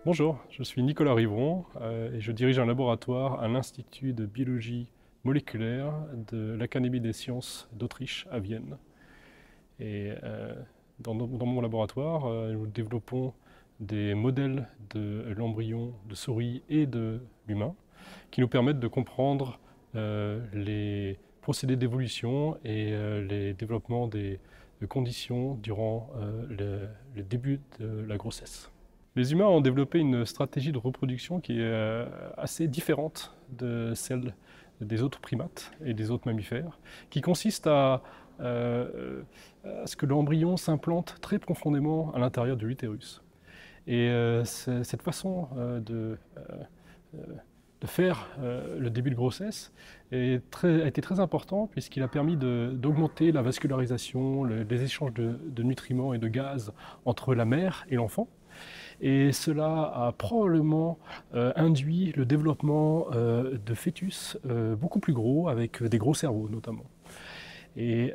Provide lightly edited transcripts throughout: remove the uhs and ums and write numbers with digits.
Bonjour, je suis Nicolas Rivron et je dirige un laboratoire à l'Institut de biologie moléculaire de l'Académie des sciences d'Autriche à Vienne. Et dans mon laboratoire, nous développons des modèles de l'embryon de souris et de l'humain qui nous permettent de comprendre les procédés d'évolution et les développements des conditions durant le début de la grossesse. Les humains ont développé une stratégie de reproduction qui est assez différente de celle des autres primates et des autres mammifères, qui consiste à ce que l'embryon s'implante très profondément à l'intérieur de l'utérus. Et cette façon de faire le début de grossesse a été très important puisqu'il a permis d'augmenter la vascularisation, les échanges de nutriments et de gaz entre la mère et l'enfant. Et cela a probablement induit le développement de fœtus beaucoup plus gros, avec des gros cerveaux notamment. Et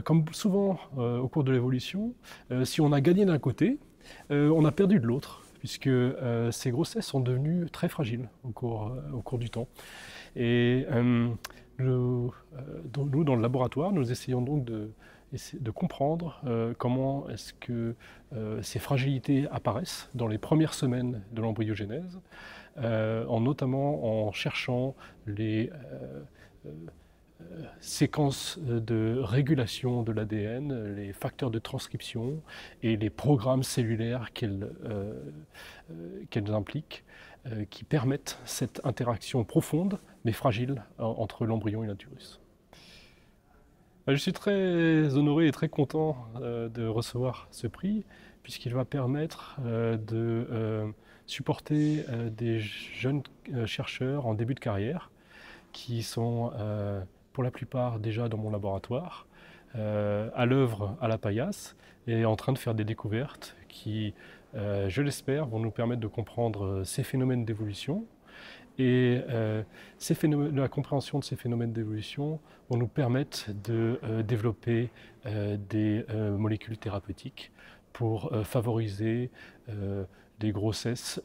comme souvent au cours de l'évolution, si on a gagné d'un côté, on a perdu de l'autre, puisque ces grossesses sont devenues très fragiles au cours du temps. Et nous, dans le laboratoire, nous essayons donc de comprendre comment est-ce que ces fragilités apparaissent dans les premières semaines de l'embryogénèse, notamment en cherchant les séquences de régulation de l'ADN, les facteurs de transcription et les programmes cellulaires qu'elles impliquent, qui permettent cette interaction profonde mais fragile entre l'embryon et l'utérus. Je suis très honoré et très content de recevoir ce prix puisqu'il va permettre de supporter des jeunes chercheurs en début de carrière qui sont pour la plupart déjà dans mon laboratoire, à l'œuvre à la paillasse et en train de faire des découvertes qui, je l'espère, vont nous permettre de comprendre ces phénomènes d'évolution. Et la compréhension de ces phénomènes d'évolution vont nous permettre de développer des molécules thérapeutiques pour favoriser des grossesses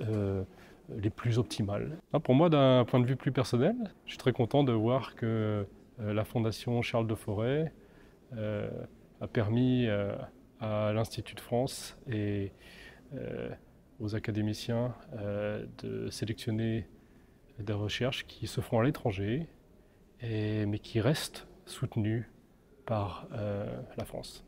les plus optimales. Pour moi, d'un point de vue plus personnel, je suis très content de voir que la Fondation Charles de Forest a permis à l'Institut de France et aux académiciens de sélectionner des recherches qui se font à l'étranger, mais qui restent soutenues par la France.